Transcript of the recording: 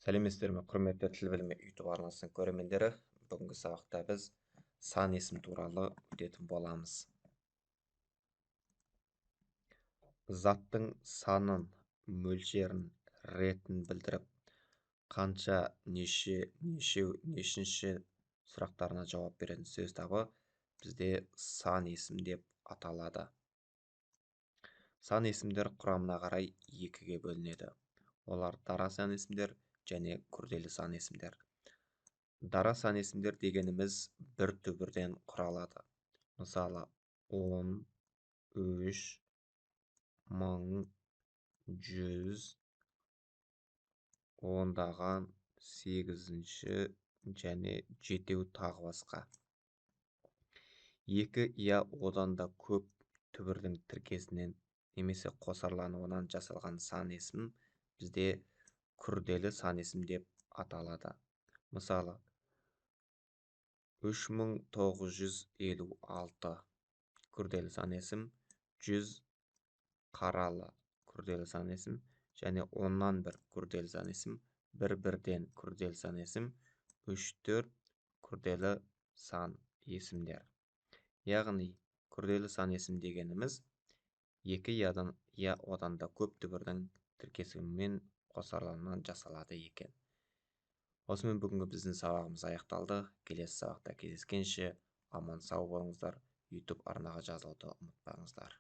Сәлеметсіздер ме, құрметті тіл білімі YouTube арнасының көрермендері. Бүгінгі сабақта біз сан есім туралы өтетін боламыз. Заттың санын, мөлшерін, ретін білдіріп, қанша, нешінші сұрақтарына жауап беретін сөз табы бізде сан есім деп аталады. Сан есімдер құрамына қарай екіге бөлінеді. Олар дара сан есімдер және күрделі сан есімдер. Дара сан есімдер дегеніміз бір түбірден құралады. Мысалы, 10, 3, 1000, 100, ондаған, 8-ші және 7 тағы басқа. Екі я одан да көп түбірдің тіркесінен немесе қосарлануынан жасалған сан есім бізде күрделі сан есім деп аталады. Мысалы, 3956 күрделі сан есім, 100 қаралы күрделі сан есім және 10-1 күрделі сан есім, 1-1-ден күрделі сан есім, 3-4 күрделі сан есімдер. Яғни, күрделі сан есім дегеніміз екі я одан да көп түбірдің тіркесуімен қосарлануынан жасалады екен. Осымен бүгінгі біздің сабағымыз аяқталды. Келесі сабақта кездескенше аман сау болыңыздар. YouTube арнаға жазылуды ұмытпаңыздар.